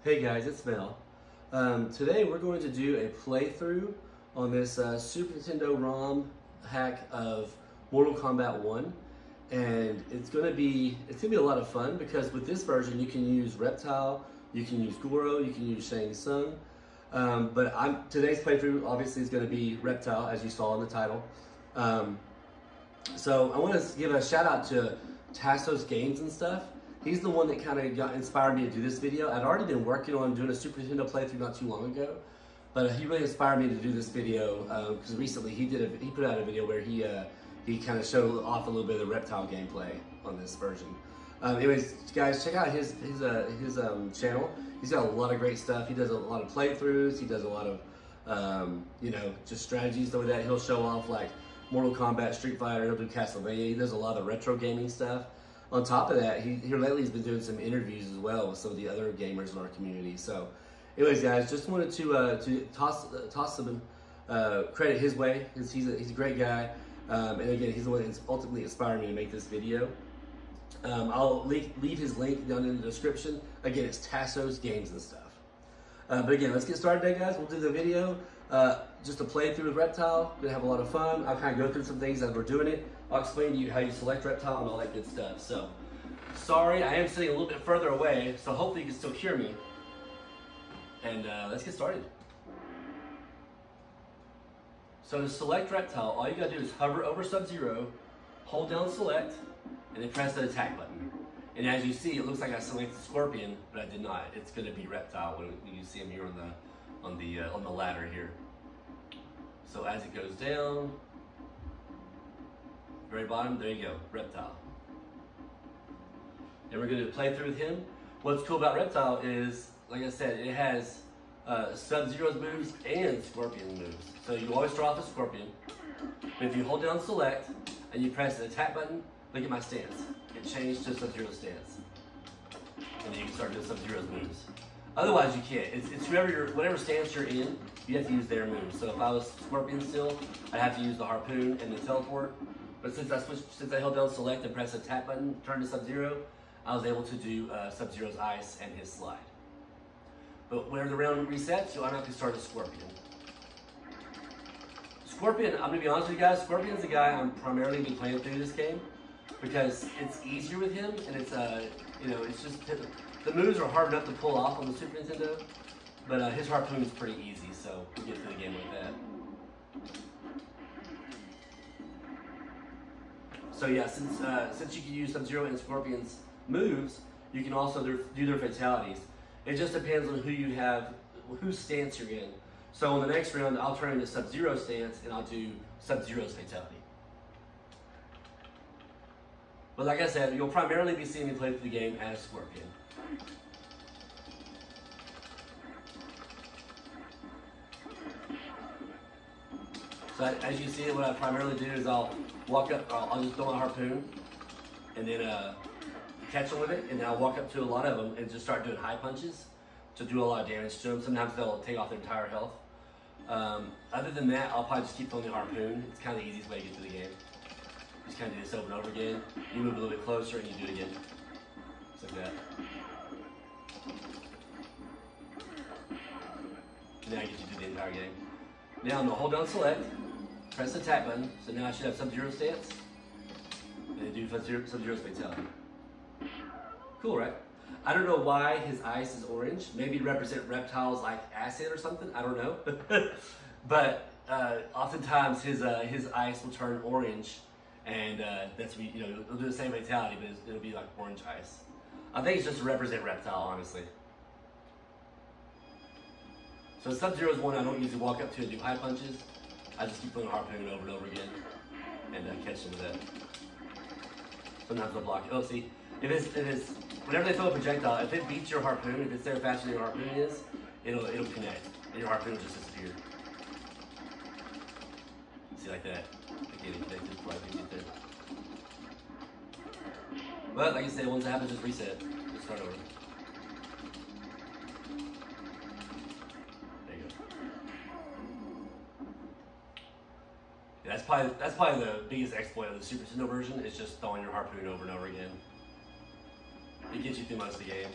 Hey guys, it's Mel. Today we're going to do a playthrough on this Super Nintendo ROM hack of Mortal Kombat 1, and it's gonna be a lot of fun because with this version you can use Reptile, you can use Goro, you can use Shang Tsung. But today's playthrough obviously is going to be Reptile, as you saw in the title. So I want to give a shout out to Tassos Games and stuff. He's the one that kind of inspired me to do this video. I'd already been working on doing a Super Nintendo playthrough not too long ago, but he really inspired me to do this video because recently he put out a video where he kind of showed off a little bit of the Reptile gameplay on this version. Anyways, guys, check out his channel. He's got a lot of great stuff. He does a lot of playthroughs. He does a lot of just strategies the way that he'll show off like Mortal Kombat, Street Fighter. He'll do Castlevania. He does a lot of retro gaming stuff. On top of that, here lately he's been doing some interviews as well with some of the other gamers in our community. So, anyways, guys, just wanted to toss some credit his way because he's a great guy, and again, he's the one that ultimately inspired me to make this video. I'll leave his link down in the description. Again, it's Tassos Games and stuff. But again, let's get started today, guys. We'll do the video, just a playthrough with Reptile. Gonna have a lot of fun. I'll kind of go through some things as we're doing it. I'll explain to you how you select Reptile and all that good stuff. So, sorry, I am sitting a little bit further away, so hopefully you can still hear me. And let's get started. So to select Reptile, all you gotta do is hover over Sub-Zero, hold down Select, and then press the attack button. And as you see, it looks like I selected Scorpion, but I did not. It's going to be Reptile when you see him here on the ladder here. So as it goes down, very bottom, there you go, Reptile. And we're going to play through with him. What's cool about Reptile is, like I said, it has Sub-Zero's moves and Scorpion's moves. So you always start off with Scorpion. But if you hold down Select and you press the attack button, look at my stance. It changed to Sub-Zero's stance. And then you can start doing Sub-Zero's moves. Otherwise, you can't. It's whatever stance you're in, you have to use their moves. So if I was Scorpion still, I'd have to use the Harpoon and the Teleport. But since I held down Select and pressed the attack button, turn to Sub-Zero, I was able to do Sub-Zero's Ice and his Slide. But whenever the round resets, you'll automatically start as Scorpion. Scorpion, I'm gonna be honest with you guys, Scorpion's the guy I'm primarily gonna be playing through this game because it's easier with him, and it's it's just the moves are hard enough to pull off on the Super Nintendo, but his Harpoon is pretty easy, so we'll get through the game like that. So yeah, since you can use Sub-Zero and Scorpion's moves, you can also do their fatalities. It just depends on who you have, whose stance you're in. So in the next round, I'll turn into Sub-Zero stance and I'll do Sub-Zero's fatality. But like I said, you'll primarily be seeing me play through the game as Scorpion. So as you see, what I primarily do is I'll walk up, I'll just throw my Harpoon and then catch them with it, and then I'll walk up to a lot of them and just start doing high punches to do a lot of damage to them. Sometimes they'll take off their entire health. Other than that, I'll probably just keep throwing the Harpoon. It's kind of the easiest way to get through the game. Just kind of do this over and over again. You move a little bit closer and you do it again. Just like that. Now I get you through the entire game. Now I'm going to hold down Select, press the attack button, so now I should have Sub-Zero stance, and then do Sub-Zero's fatality. Cool, right? I don't know why his ice is orange. Maybe to represent Reptile's like acid or something. I don't know. But oftentimes his ice will turn orange, and that's what it'll do the same fatality, but it'll be like orange ice. I think it's just to represent Reptile, honestly. So Sub-Zero's one I don't usually walk up to and do high punches. I just keep putting Harpoon over and over again and catch them with that. Sometimes I'll block it. Oh, see, whenever they throw a projectile, if it beats your Harpoon, if it's there faster than your Harpoon is, it'll connect, and your Harpoon will just disappear. See, like that. Again, it connected before I get there. But like I said, once it happens, just reset. Just start over. There you go. Yeah, that's probably the biggest exploit of the Super Nintendo version, is just throwing your Harpoon over and over again. It gets you through most of the game.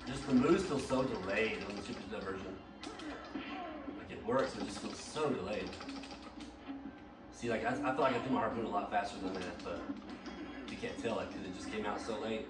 just the moves feel so delayed on the Super Nintendo version. Like it works, but it just feels so delayed. See, like I feel like I threw my harpoon a lot faster than that, but you can't tell it because it just came out so late.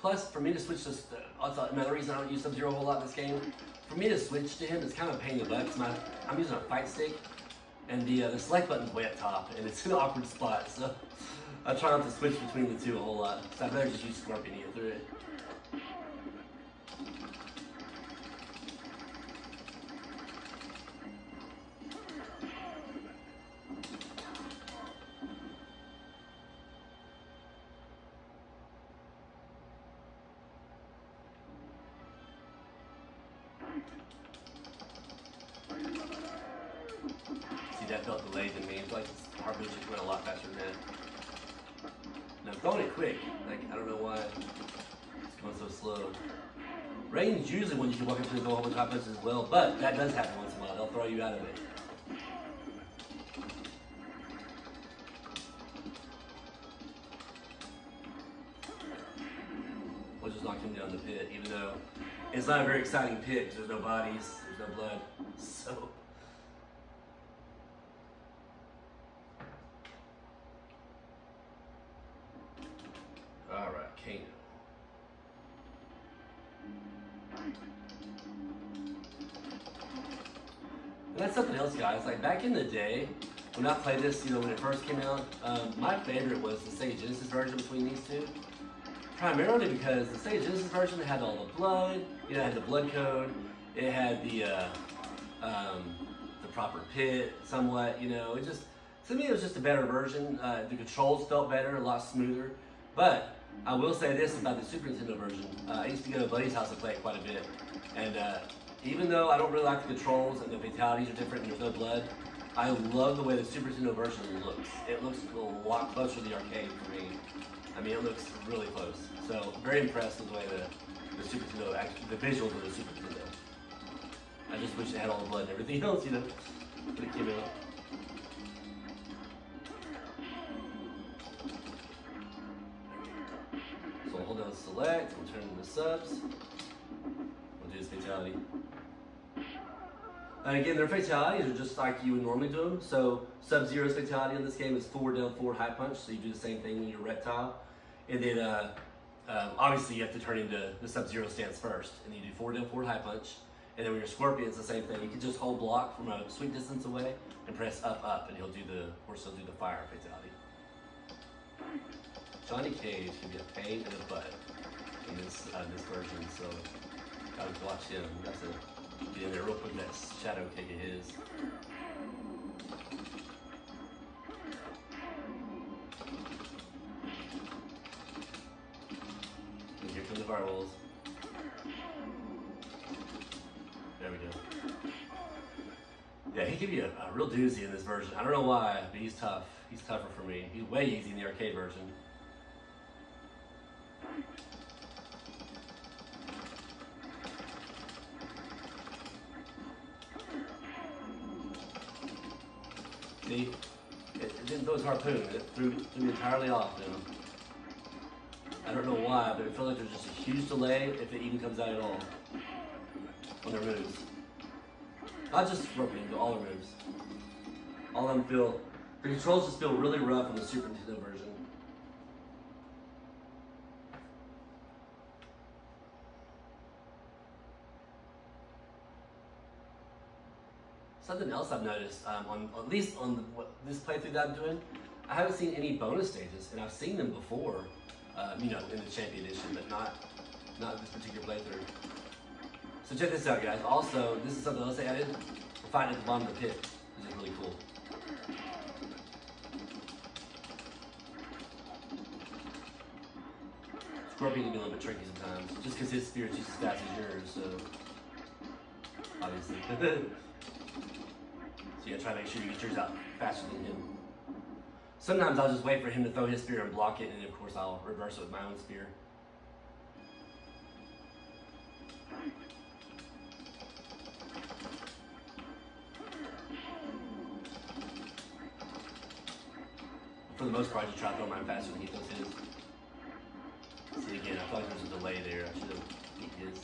Plus, for me to switch this, another reason I don't use Sub-Zero a whole lot in this game, for me to switch to him, it's kind of a pain in the butt because I'm using a fight stick, and the select button's way up top, and it's in an awkward spot, so I try not to switch between the two a whole lot. So I better just use Scorpion to get through it. That felt delayed to me. It's like the harpoon just went a lot faster than that. And I'm throwing it quick. Like, I don't know why it's going so slow. Range usually when you can walk up to the whole bunch of high punches as well, but that does happen once in a while. They'll throw you out of it. We'll just knock him down the pit, even though it's not a very exciting pit because there's no bodies, there's no blood. So. Alright, Kano. And that's something else, guys. Like back in the day, when I played this, you know, when it first came out, my favorite was the Sega Genesis version between these two. Primarily because the Sega Genesis version had all the blood, you know, it had the blood code, it had the proper pit, somewhat, you know, it just, to me it was just a better version. The controls felt better, a lot smoother, but I will say this about the Super Nintendo version. I used to go to a buddy's house and play it quite a bit, and even though I don't really like the controls and the fatalities are different and there's no blood, I love the way the Super Nintendo version looks. It looks a lot closer to the arcade for me. I mean, it looks really close. So, very impressed with the way the Super Nintendo, the visuals of the Super Nintendo. I just wish it had all the blood and everything else, you know, when it came out. So we'll hold down select, we'll turn into subs. We'll do this fatality. And again, their fatalities are just like you would normally do them. So Sub-Zero's fatality in this game is forward down forward high punch. So you do the same thing when you're Reptile. And then obviously you have to turn into the Sub-Zero stance first. And then you do forward down forward high punch. And then when you're Scorpion, it's the same thing. You can just hold block from a sweet distance away and press up, and he'll do the fire fatality. Johnny Cage can be a pain in the butt in this version, so gotta watch him. That's it. Get in there real quick, that shadow kick of his. And here come the fireballs. There we go. Yeah, he can be a real doozy in this version. I don't know why, but he's tough. He's tougher for me. He's way easy in the arcade version. See, it didn't throw his harpoon. It threw entirely off him. I don't know why, but it feels like there's just a huge delay if it even comes out at all on their moves. Not just Scorpion, but all their moves. All of them feel, the controls just feel really rough on the Super Nintendo version. Something else I've noticed, at least on this playthrough that I'm doing, I haven't seen any bonus stages, and I've seen them before, you know, in the Champion Edition, but not this particular playthrough. So check this out, guys. Also, this is something else they added. We're fighting at the bottom of the pit, which is really cool. Scorpion can be a little bit tricky sometimes, just because his spear is just as fast as yours, so obviously. So you gotta try to make sure you get yours out faster than him. Sometimes I'll just wait for him to throw his spear and block it, and of course I'll reverse it with my own spear. the most part, I just try to throw mine faster than he does his. See, again, I feel like there's a delay there. I should have hit his.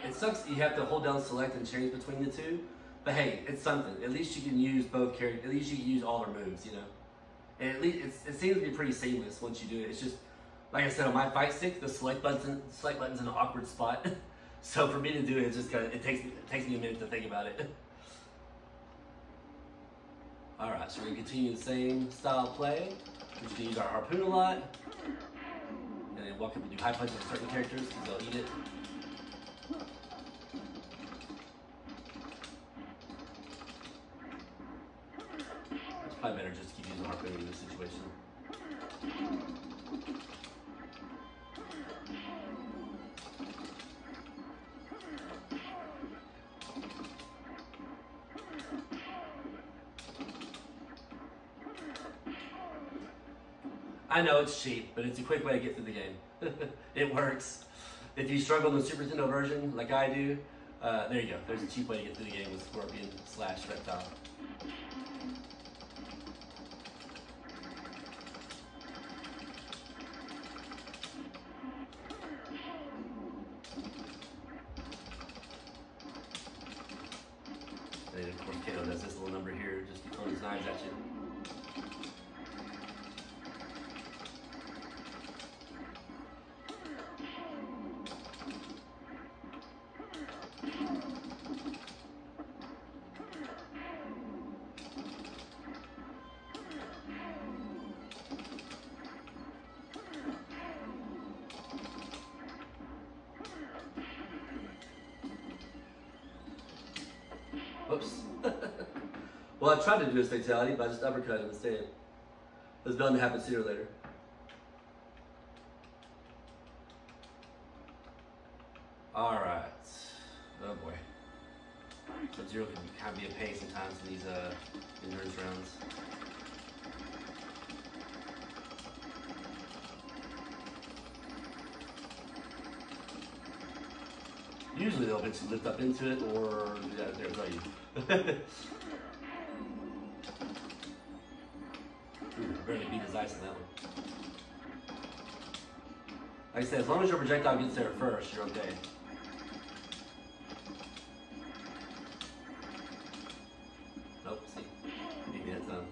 It sucks you have to hold down select and change between the two, but hey, it's something. At least you can use both characters. At least you can use all their moves, you know. And at least it seems to be pretty seamless once you do it. It's just like I said on my fight stick, the select button's in an awkward spot. So for me to do it, it's just it takes me a minute to think about it. All right, so we're gonna continue the same style of play. We're just gonna use our harpoon a lot, and then walk up and do high punches with certain characters because they'll eat it. It's probably better just to keep using harpoon in this situation. I know it's cheap, but it's a quick way to get through the game. It works. If you struggle with the Super Nintendo version, like I do, there you go. There's a cheap way to get through the game with Scorpion / Reptile. And then of course Kato does this little number here, just throwing his knives at you. Whoops. Well, I tried to do his fatality, but I just uppercut him instead. It was bound to happen sooner or later. Alright. Oh boy. Sub-Zero can kind of be a pain sometimes in these endurance rounds. Usually they'll eventually lift up into it, or yeah, there's you. Barely beat his ice in that one. Like I said, as long as your projectile gets there first, you're okay. Nope, see, maybe that's done.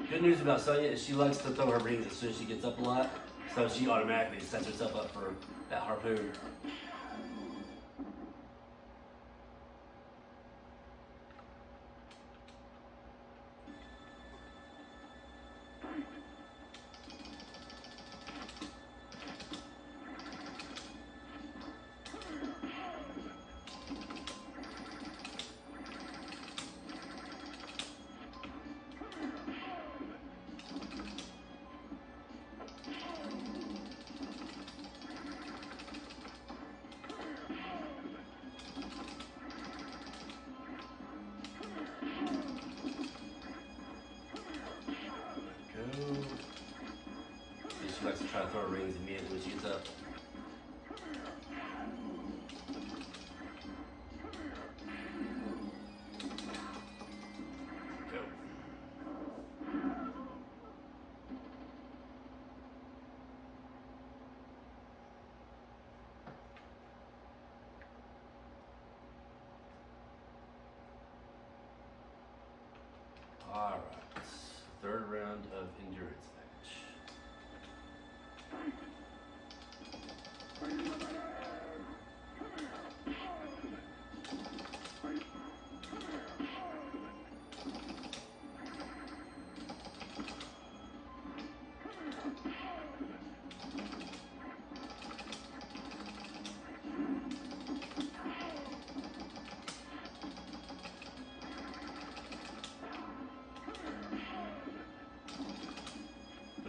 Good news about Sonya is she likes to throw her rings as soon as she gets up a lot, so she automatically sets herself up for that harpoon. She likes to try to throw her rings immediately when she gets up. Go. All right, third round of endurance match.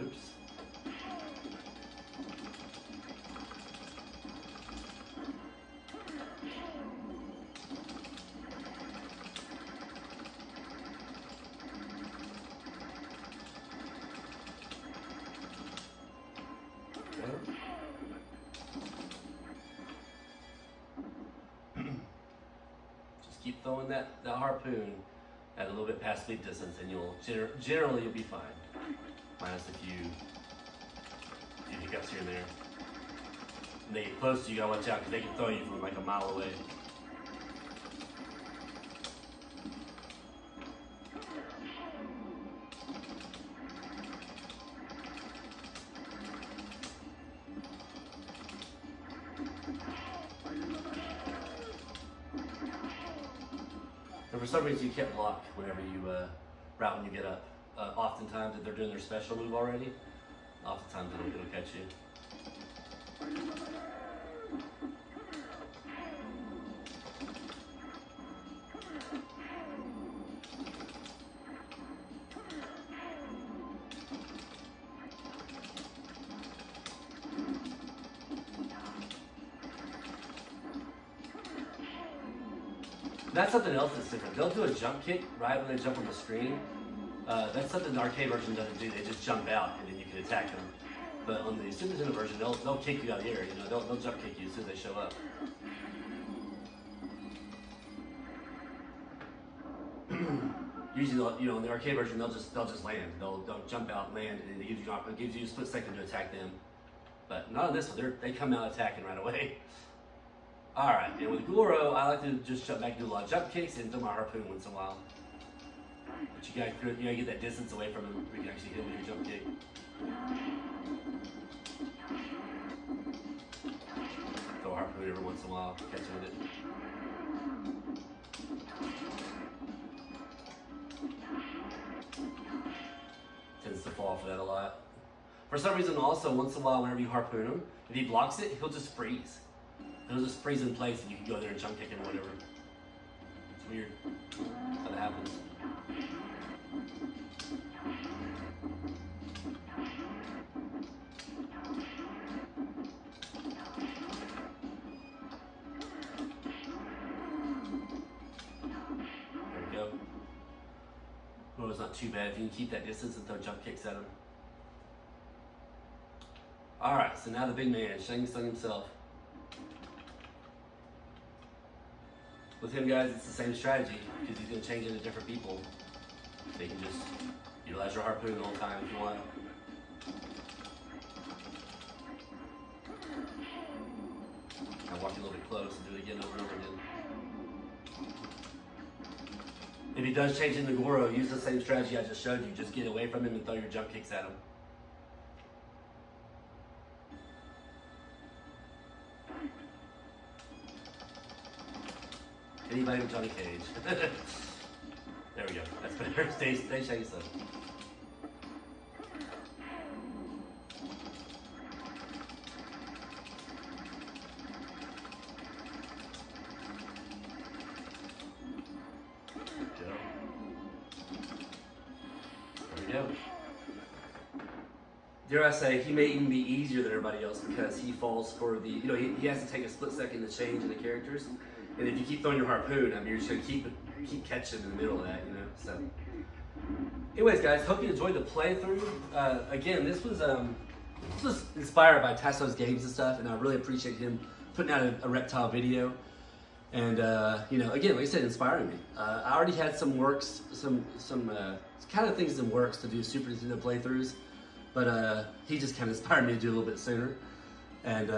Oops. keep throwing that harpoon at a little bit past sweep distance, and you'll generally you'll be fine. Minus a few hiccups here and there. When they get close to you, you gotta watch out because they can throw you from like a mile away. And for some reason you can't block whenever you right when you get up. Oftentimes if they're doing their special move already, oftentimes it'll catch you. That's something else that's different. They'll do a jump kick right when they jump on the screen. That's something the arcade version doesn't do. They just jump out and then you can attack them. But on the Super Nintendo version, they'll kick you out of the air. You know, they'll jump kick you as soon as they show up. Usually, you know, in the arcade version, they'll just land. They'll jump out, land, and it gives you a split second to attack them. But not on this one. They come out attacking right away. All right, and with Goro, I like to just jump back and do a lot of jump kicks and throw my harpoon once in a while. But you gotta get that distance away from him where you can actually hit him with your jump kick. Throw a harpoon every once in a while, catch him with it. Tends to fall for that a lot. For some reason, also, once in a while, whenever you harpoon him, if he blocks it, he'll just freeze. He'll just freeze in place and you can go there and jump kick him or whatever. It's weird how that happens. There we go. Oh, it's not too bad if you can keep that distance and throw jump kicks at him. Alright, so now the big man, Shang Tsung himself. With him, guys, it's the same strategy because he's going to change into different people. So you can just utilize your harpoon the whole time if you want. Kind of walk a little bit close and do it again over and over again. If he does change into Goro, use the same strategy I just showed you. Just get away from him and throw your jump kicks at him. Anybody with Johnny Cage. There we go. That's better. Stay Shaggy Slow. There we go. Dare I say, he may even be easier than everybody else because he falls for the, you know, he has to take a split second to change in the characters. And if you keep throwing your harpoon, I mean, you're just gonna keep catching in the middle of that, you know. So, anyways, guys, hope you enjoyed the playthrough. Again, this was inspired by Tasso's games and stuff, and I really appreciate him putting out a Reptile video. And you know, again, like I said, inspiring me. I already had some works, some kind of things in works to do Super Nintendo playthroughs, but he just kind of inspired me to do a little bit sooner. And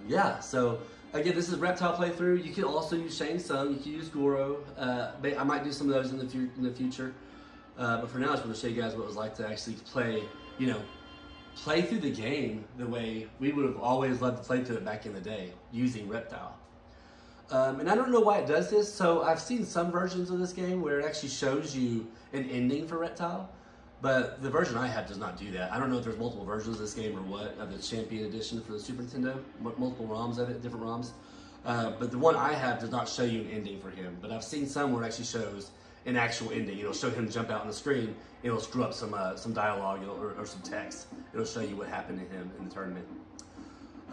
yeah, so. Again, this is Reptile playthrough. You can also use Shang Tsung. You can use Goro. I might do some of those in the future. But for now, I just want to show you guys what it was like to actually play, you know, play through the game the way we would have always loved to play through it back in the day, using Reptile. And I don't know why it does this. So I've seen some versions of this game where it actually shows you an ending for Reptile. But the version I have does not do that. I don't know if there's multiple versions of this game or what, of the Champion Edition for the Super Nintendo, multiple ROMs of it, different ROMs. But the one I have does not show you an ending for him. But I've seen some where it actually shows an actual ending. It'll show him jump out on the screen, it'll screw up some dialogue or some text. It'll show you what happened to him in the tournament.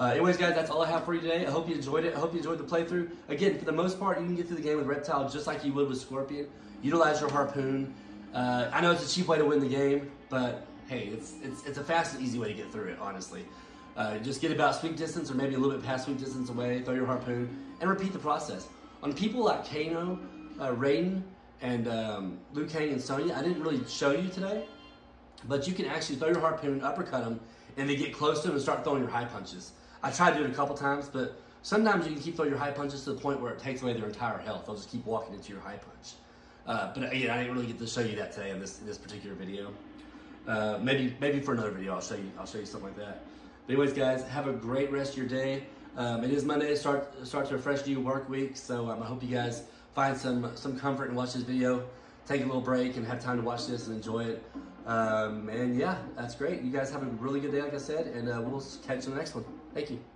Anyways, guys, that's all I have for you today. I hope you enjoyed it. I hope you enjoyed the playthrough. Again, for the most part, you can get through the game with Reptile just like you would with Scorpion. Utilize your harpoon. I know it's a cheap way to win the game, but hey, it's a fast and easy way to get through it, honestly. Just get about sweep distance or maybe a little bit past sweep distance away, throw your harpoon, and repeat the process. On people like Kano, Raiden and Liu Kang and Sonya. I didn't really show you today, but you can actually throw your hard pin and uppercut them, and they get close to them and start throwing your high punches. I tried to do it a couple times, but sometimes you can keep throwing your high punches to the point where it takes away their entire health. They'll just keep walking into your high punch. But again, I didn't really get to show you that today in this particular video. Maybe for another video I'll show you something like that. But anyways, guys, have a great rest of your day. It is Monday, starts a fresh new work week, so I hope you guys find some comfort and watch this video. Take a little break and have time to watch this and enjoy it. And yeah, that's great. You guys have a really good day, like I said, and we'll catch you in the next one. Thank you.